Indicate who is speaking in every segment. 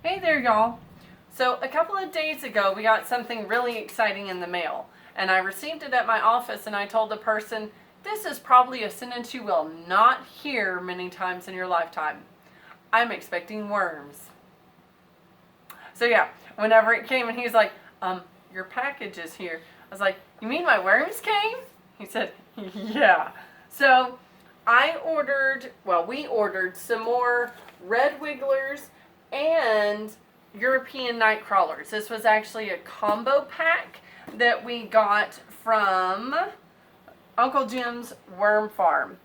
Speaker 1: Hey there, y'all. So a couple of days ago, we got something really exciting in the mail, and I received it at my office, and I told the person, this is probably a sentence you will not hear many times in your lifetime. I'm expecting worms. So yeah, whenever it came and he was like, your package is here. I was like, you mean my worms came? He said, yeah. So we ordered some more red wigglers and European night crawlers. This was actually a combo pack that we got from Uncle Jim's Worm Farm.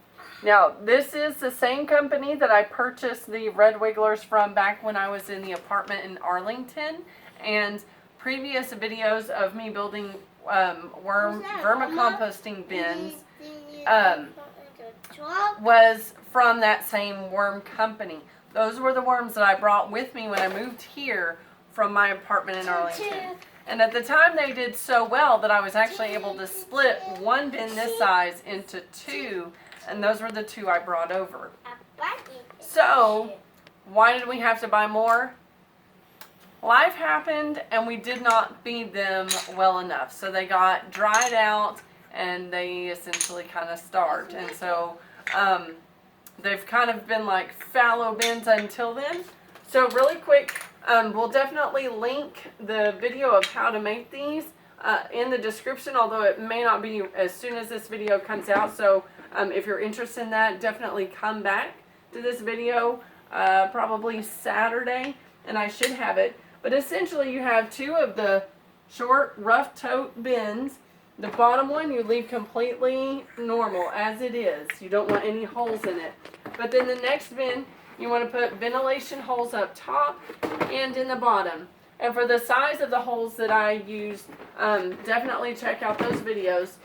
Speaker 1: Now, this is the same company that I purchased the red wigglers from back when I was in the apartment in Arlington, and previous videos of me building vermicomposting bins was from that same worm company. Those were the worms that I brought with me when I moved here from my apartment in Arlington. And at the time they did so well that I was actually able to split one bin this size into two, and those were the two I brought over. So, why did we have to buy more? Life happened and we did not feed them well enough. So they got dried out and they essentially kind of starved. And so they've kind of been like fallow bins until then. So really quick, we'll definitely link the video of how to make these in the description, although it may not be as soon as this video comes out. So if you're interested in that, definitely come back to this video probably Saturday and I should have it. But essentially you have two of the short rough tote bins. The bottom one you leave completely normal as it is. You don't want any holes in it. But then the next bin, you want to put ventilation holes up top and in the bottom. And for the size of the holes that I used, definitely check out those videos.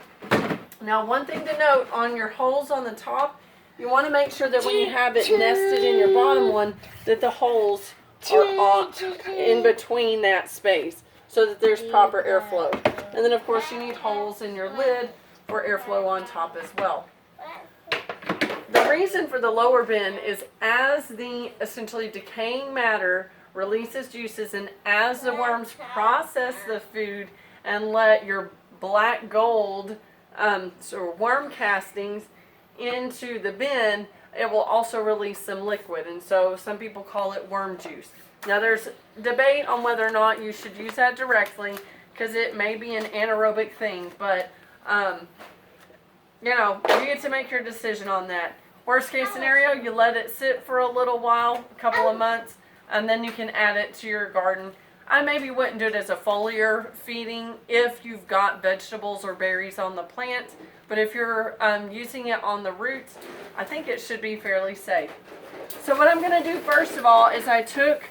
Speaker 1: Now, one thing to note on your holes on the top, you want to make sure that when you have it nested in your bottom one, that the holes are in between that space so that there's proper airflow. And then, of course, you need holes in your lid for airflow on top as well. The reason for the lower bin is as the essentially decaying matter releases juices and as the worms process the food and let your black gold worm castings into the bin, it will also release some liquid, and so some people call it worm juice. Now there's debate on whether or not you should use that directly because it may be an anaerobic thing, but you know, you get to make your decision on that. Worst case scenario, you let it sit for a little while, a couple of months, and then you can add it to your garden. I maybe wouldn't do it as a foliar feeding if you've got vegetables or berries on the plant, but if you're using it on the roots, I think it should be fairly safe. So what I'm going to do first of all is I took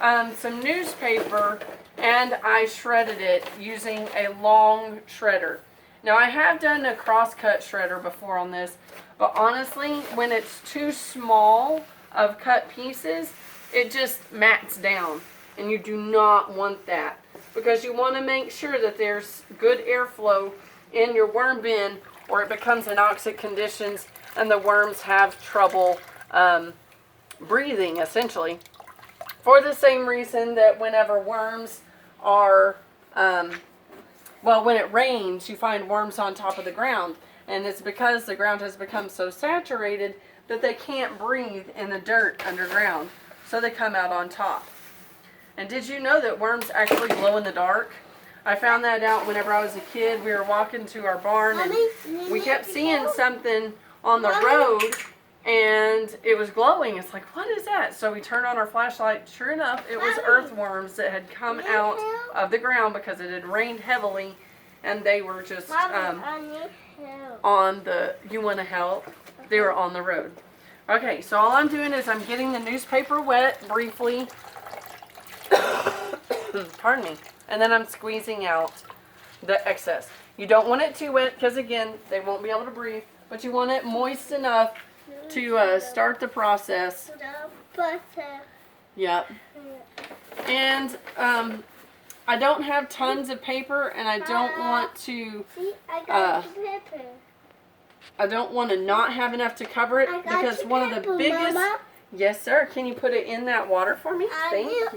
Speaker 1: some newspaper and I shredded it using a long shredder. Now I have done a cross-cut shredder before on this, but honestly, when it's too small of cut pieces, it just mats down, and you do not want that because you want to make sure that there's good airflow in your worm bin or it becomes anoxic conditions and the worms have trouble breathing, essentially. For the same reason that whenever worms are, when it rains, you find worms on top of the ground. And it's because the ground has become so saturated that they can't breathe in the dirt underground. So they come out on top. And did you know that worms actually glow in the dark? I found that out whenever I was a kid. We were walking to our barn and we kept seeing something on the road and it was glowing. It's like, what is that? So we turned on our flashlight. Sure enough, it was earthworms that had come out of the ground because it had rained heavily and they were just on the, you want to help? They were on the road. Okay, so all I'm doing is I'm getting the newspaper wet briefly. Pardon me. And then I'm squeezing out the excess. You don't want it too wet because, again, they won't be able to breathe. But you want it moist enough to start the process. Yep. And I don't have tons of paper, and I don't want to... I don't want to not have enough to cover it because one of the biggest Yes, sir. Can you put it in that water for me? Thank you.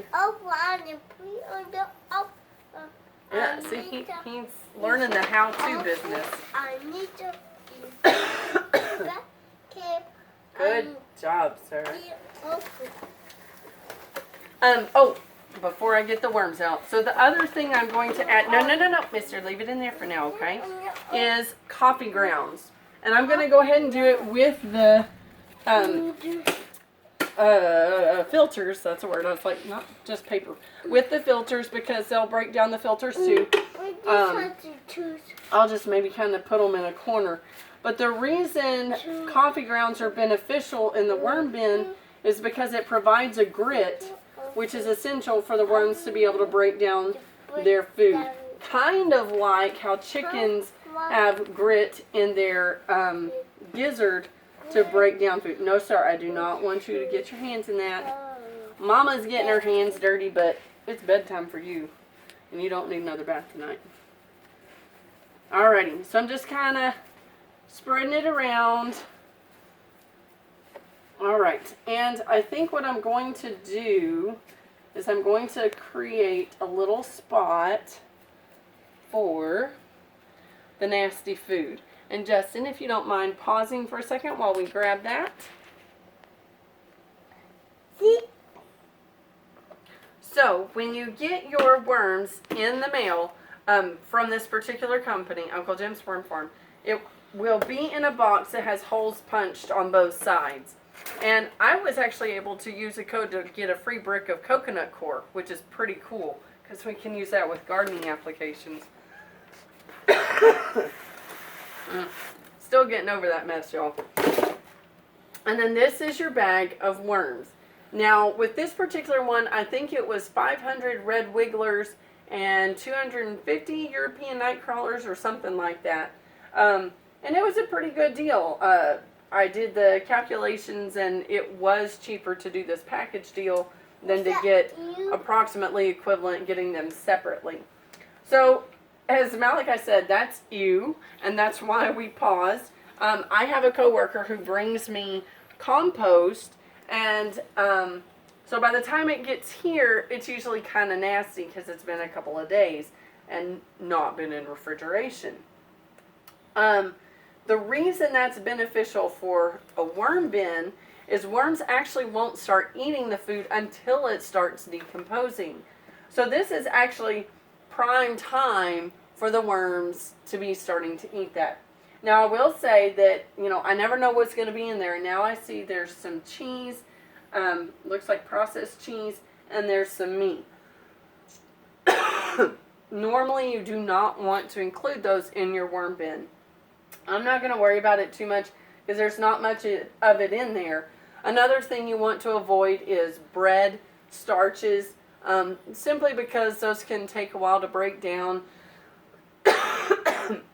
Speaker 1: Yeah, see, he's learning the how-to business.
Speaker 2: I need to
Speaker 1: Good job, sir. Oh, before I get the worms out. So the other thing I'm going to add, no, mister, leave it in there for now, okay, is coffee grounds. And I'm going to go ahead and do it with the filters. That's a word. I was like, not just paper. With the filters, because they'll break down the filters too. I'll just maybe kind of put them in a corner. But the reason coffee grounds are beneficial in the worm bin is because it provides a grit, which is essential for the worms to be able to break down their food. Kind of like how chickens have grit in their gizzard to break down food. No, sir, I do not want you to get your hands in that. Mama's getting her hands dirty, but it's bedtime for you, and you don't need another bath tonight. Alrighty, so I'm just kind of spreading it around. Alright, and I think what I'm going to do is I'm going to create a little spot for the nasty food. And Justin, if you don't mind pausing for a second while we grab that. So, when you get your worms in the mail from this particular company, Uncle Jim's Worm Farm, it will be in a box that has holes punched on both sides. And I was actually able to use a code to get a free brick of coconut core, which is pretty cool, because we can use that with gardening applications. Still getting over that mess, y'all. And then this is your bag of worms. Now, with this particular one, I think it was 500 red wigglers and 250 European night crawlers or something like that. And it was a pretty good deal. I did the calculations, and it was cheaper to do this package deal than to get approximately equivalent getting them separately. So, as Malachi said, that's you, and that's why we paused. I have a coworker who brings me compost, and so by the time it gets here, it's usually kind of nasty because it's been a couple of days and not been in refrigeration. The reason that's beneficial for a worm bin is worms actually won't start eating the food until it starts decomposing. So this is actually prime time for the worms to be starting to eat that. Now I will say that, you know, I never know what's going to be in there. Now I see there's some cheese, looks like processed cheese, and there's some meat. Normally you do not want to include those in your worm bin. I'm not going to worry about it too much because there's not much of it in there. Another thing you want to avoid is bread, starches, simply because those can take a while to break down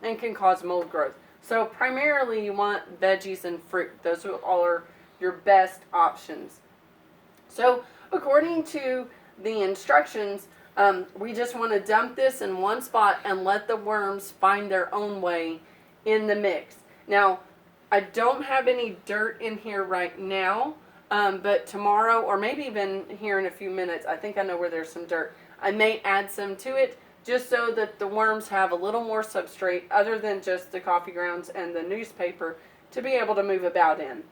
Speaker 1: and can cause mold growth. So primarily you want veggies and fruit. Those are your best options. So according to the instructions, we just want to dump this in one spot and let the worms find their own way in the mix. Now, I don't have any dirt in here right now, but tomorrow, or maybe even here in a few minutes, I think I know where there's some dirt. I may add some to it just so that the worms have a little more substrate other than just the coffee grounds and the newspaper to be able to move about in.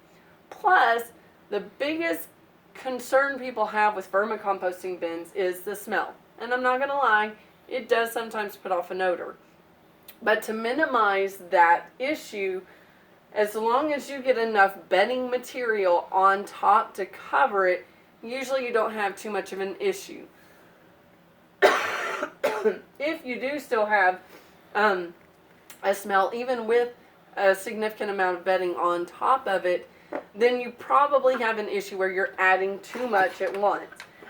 Speaker 1: Plus, the biggest concern people have with vermicomposting bins is the smell. And I'm not going to lie, it does sometimes put off an odor. But to minimize that issue, as long as you get enough bedding material on top to cover it, usually you don't have too much of an issue. If you do still have a smell, even with a significant amount of bedding on top of it, then you probably have an issue where you're adding too much at once.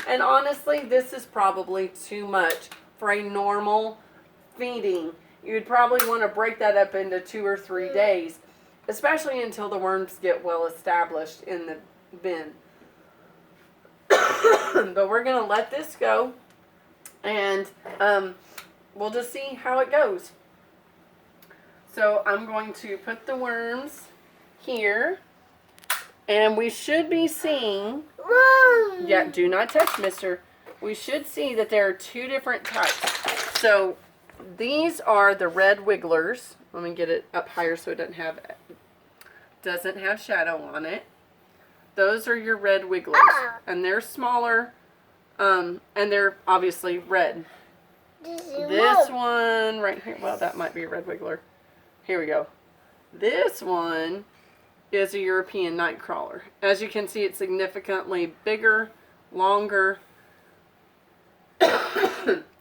Speaker 1: And honestly, this is probably too much for a normal feeding. You'd probably want to break that up into 2 or 3 days, especially until the worms get well established in the bin. But we're going to let this go, and we'll just see how it goes. So I'm going to put the worms here, And we should be seeing, yeah, do not touch, mister. We should see that there are two different types. So these are the red wigglers. Let me get it up higher so it doesn't have shadow on it. Those are your red wigglers. And they're smaller, and they're obviously red. This one right here, well, that might be a red wiggler. Here we go. This one is a European nightcrawler. As you can see, it's significantly bigger, longer,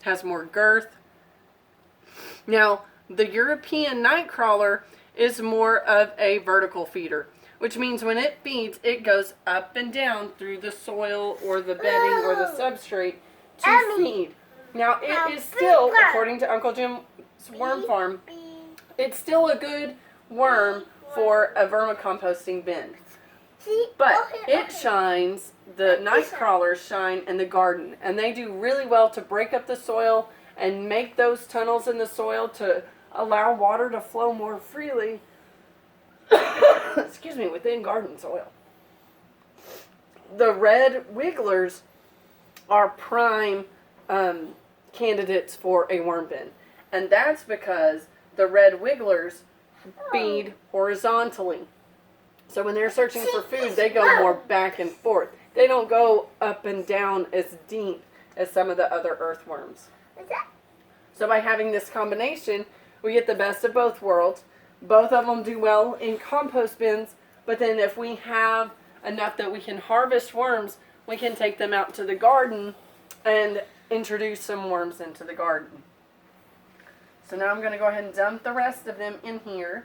Speaker 1: has more girth. Now, the European nightcrawler is more of a vertical feeder, which means when it feeds, it goes up and down through the soil or the bedding or the substrate to feed. Now, it is still, according to Uncle Jim's worm farm, it's still a good worm for a vermicomposting bin. But it shines, the night crawlers shine in the garden, and they do really well to break up the soil and make those tunnels in the soil to allow water to flow more freely, excuse me, within garden soil. The red wigglers are prime candidates for a worm bin, and that's because the red wigglers feed horizontally. So when they're searching for food, they go more back and forth. They don't go up and down as deep as some of the other earthworms. So by having this combination, we get the best of both worlds. Both of them do well in compost bins, but then if we have enough that we can harvest worms, we can take them out to the garden and introduce some worms into the garden. So now I'm going to go ahead and dump the rest of them in here.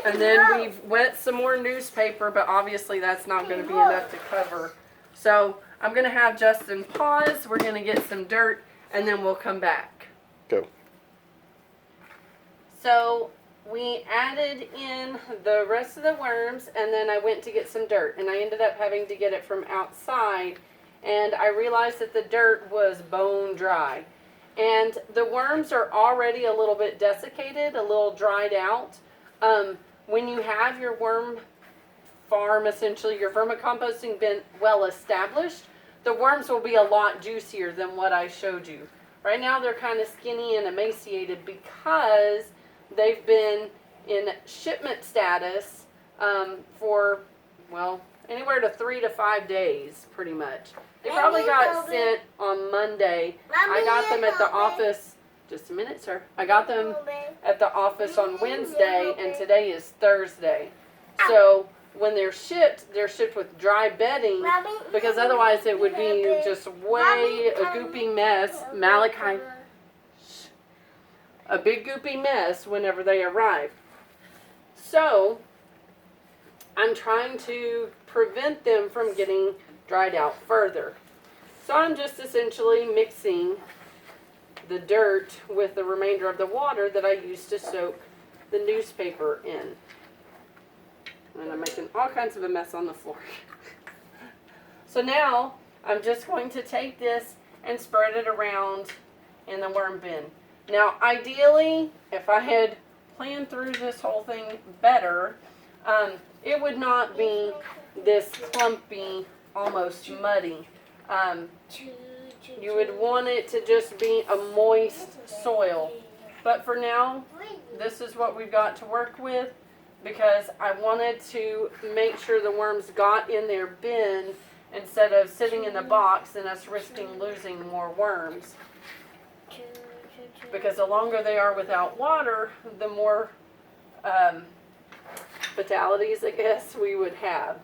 Speaker 1: And then we've wet some more newspaper, but obviously that's not going to be enough to cover. So I'm going to have Justin pause. We're going to get some dirt, and then we'll come back.
Speaker 2: Go.
Speaker 1: So we added in the rest of the worms, and then I went to get some dirt, and I ended up having to get it from outside, and I realized that the dirt was bone dry. And the worms are already a little bit desiccated, a little dried out. When you have your worm farm, essentially your vermicomposting bin well established, the worms will be a lot juicier than what I showed you. Right now they're kind of skinny and emaciated because they've been in shipment status for, well, anywhere to 3 to 5 days, pretty much. They probably got sent on Monday. I got them at the office. Just a minute, sir. I got them at the office on Wednesday, and today is Thursday. So when they're shipped with dry bedding, because otherwise it would be just way a goopy mess. Malachi, a big goopy mess whenever they arrive. So I'm trying to prevent them from getting dried out further. So I'm just essentially mixing the dirt with the remainder of the water that I used to soak the newspaper in. And I'm making all kinds of a mess on the floor. So now I'm just going to take this and spread it around in the worm bin. Now ideally, if I had planned through this whole thing better, it would not be this clumpy, almost muddy. You would want it to just be a moist soil. But for now, this is what we've got to work with, because I wanted to make sure the worms got in their bin instead of sitting in the box and us risking losing more worms. Because the longer they are without water, the more fatalities, I guess, we would have.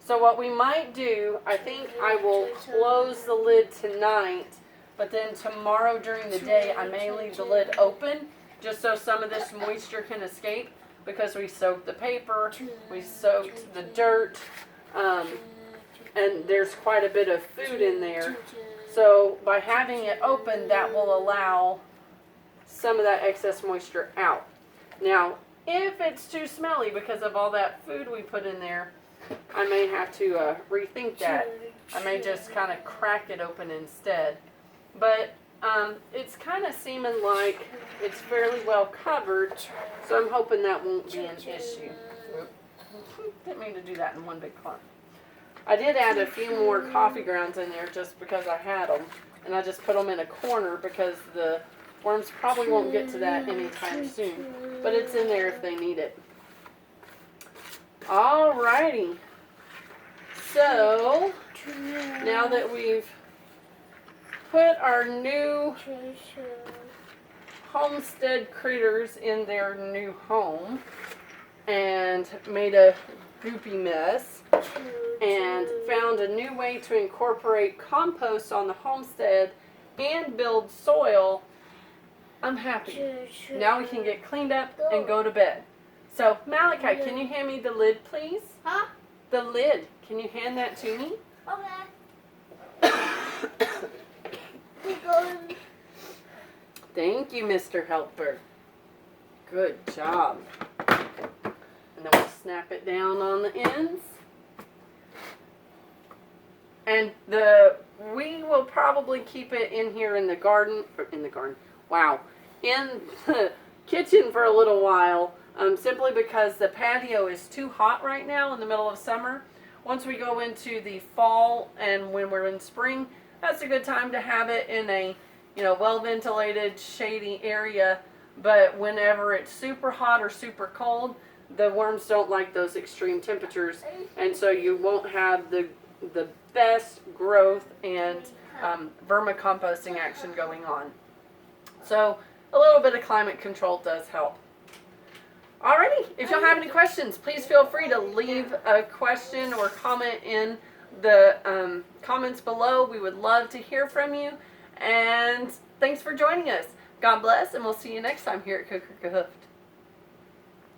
Speaker 1: So what we might do, I think I will close the lid tonight, but then tomorrow during the day I may leave the lid open just so some of this moisture can escape, because we soaked the paper, we soaked the dirt, and there's quite a bit of food in there. So by having it open, that will allow some of that excess moisture out. Now, if it's too smelly because of all that food we put in there, I may have to rethink that. I may just kind of crack it open instead. But it's kind of seeming like it's fairly well covered, so I'm hoping that won't be an issue. Didn't mean to do that in one big clump. I did add a few more coffee grounds in there just because I had them, and I just put them in a corner because the worms probably won't get to that anytime soon, but it's in there if they need it. Alrighty, so now that we've put our new Homestead critters in their new home and made a goopy mess and found a new way to incorporate compost on the homestead and build soil, I'm happy. Now we can get cleaned up and go to bed. So, Malachi, can you hand me the lid, please?
Speaker 2: Huh?
Speaker 1: The lid. Can you hand that to me?
Speaker 2: Okay.
Speaker 1: Thank you, Mr. Helper. Good job. And then we'll snap it down on the ends. And we will probably keep it in here in the garden, in the kitchen for a little while, simply because the patio is too hot right now in the middle of summer. Once we go into the fall and when we're in spring, that's a good time to have it in a, well-ventilated, shady area. But whenever it's super hot or super cold, the worms don't like those extreme temperatures, and so you won't have the best growth and vermicomposting action going on. So a little bit of climate control does help. Alrighty, if y'all have any questions, please feel free to leave a question or comment in the comments below. We would love to hear from you. And thanks for joining us. God bless, and we'll see you next time here at Kooker.